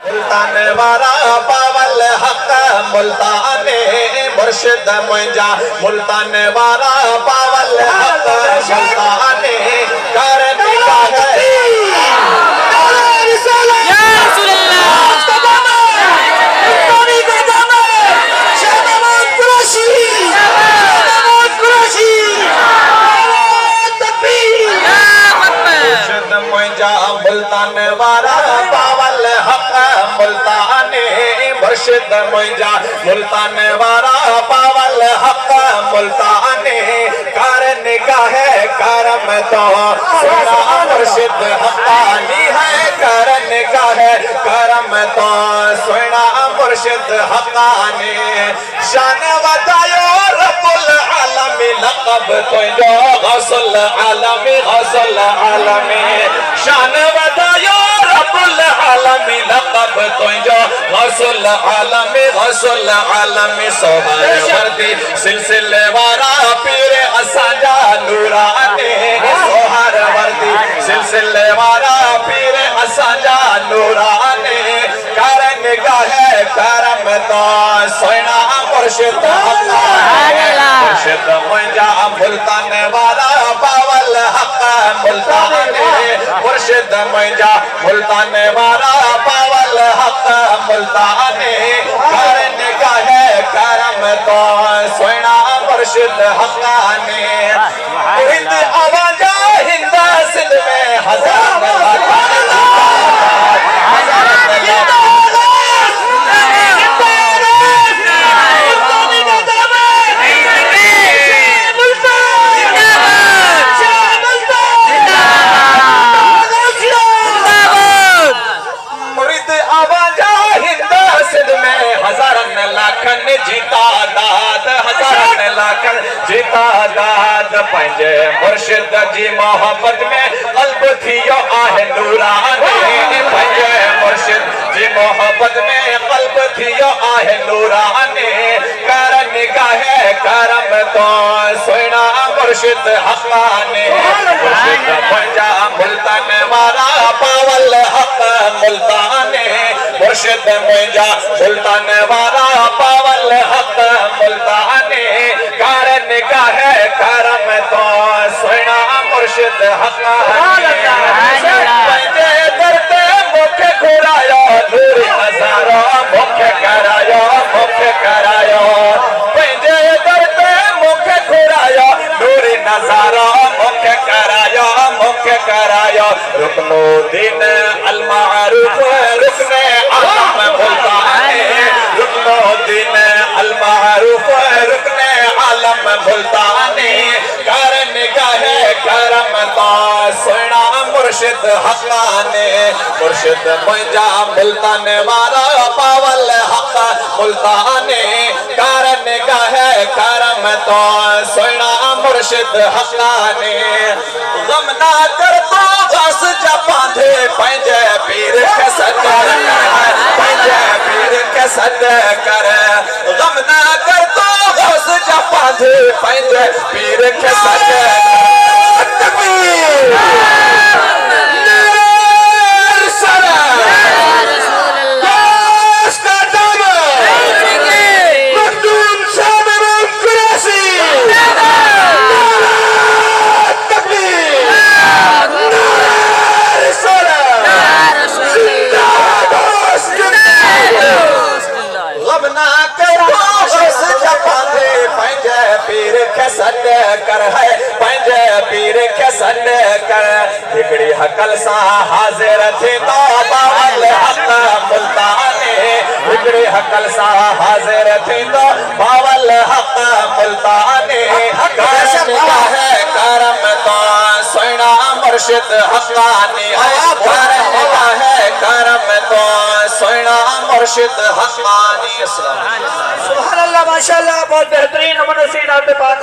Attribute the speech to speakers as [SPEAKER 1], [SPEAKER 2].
[SPEAKER 1] मुल्तान वारा पावल हक मुल्ताने मुर्शिद मुंजा मुल्तान वारा पावल हक मुल्ताने कर निगाह मुल्तान वारा पावल हक मुल्ताने मुर्शिद मुंजा मुल्तान वारा पावल हक मुल्ताने कर निगाह करम तो सुना मुर्शिद हक्कानी है कर निगाह करम तो सुना मुर्शिद हक्कानी शान बतायो रब्बुल आलमी लक़ब तुझो गौसुल आलमी शान बतायो रब्बुल आलमी लक़ब तुझो गौसुल आलमी सोहर वर्दी सिलसिले वारा पीर असांजा नूरानी सोहर वर्दी सिलसिले वारा पीर असांजा नूरानी कर निगाह करम तो सोना मुर्शिद मुर्शिद मुंजा मुल्तान वारा पावल हक मुल्ताने मुर्शिद मुंजा मुल्तान वारा पावल हक मुल्ताने कर निगाह करम तो सोना मुर्शिद हक्काने हिंद आवाजा हिंद सिंध में हजार जीता दाद हजारन लाखन जीता दाद पंजे मुर्शिद जी मोहब्बत में क़ल्ब थियो आहे नूरानी पंजे मुर्शिद जी मोहब्बत में क़ल्ब थियो आहे नूरानी कर निगाह करम तो सोना मुर्शिद हक्कानी मुर्शिद पंजा मुल्तान वारा पावल हक मुल्ताने मुर्शिद मुंजा मुल्तान वारा पावल हक मुल्ताने कर निगाह करम तो सोना मुर्शिद हक्कानी पंजे दरते मुख घुरायो नूर हजारों मुख करायो पंजे दरते मुख घुरायो नूर नजारों मुख करायो रुकनो दिन अल मारूफ रुकने आलम मुल्ताने रुकनो दिन अल मारूफ रुकने आलम मुल्ताने कर निगाह करम तो सोना मुर्शिद हक्काने मुर्शिद मुंजा मुल्तान वारा पावल हक मुल्ताने कर निगाह करम तो सोना मुर्शिद हक्काने गम ना कर तो गस जपांधे पंजे पीर के सदर पंजे पीर के सदर कर गम ना कर तो गस जपांधे पंजे पीर के सदर तकबीर कर है पंजे पीर के सद कर हिकड़ी हकल सा हाजिर थी तो पावल हक मुल्ताने हिकड़ी हकल सा हाजिर थी तो पावल हक मुल्ताने कर निगाह करम तो सोना मुर्शिद हक्कानी कर निगाह करम तो सोना मुर्शिद हक्कानी। सुभान अल्लाह माशाअल्लाह बहुत बेहतरीन नमूने से नाते पाक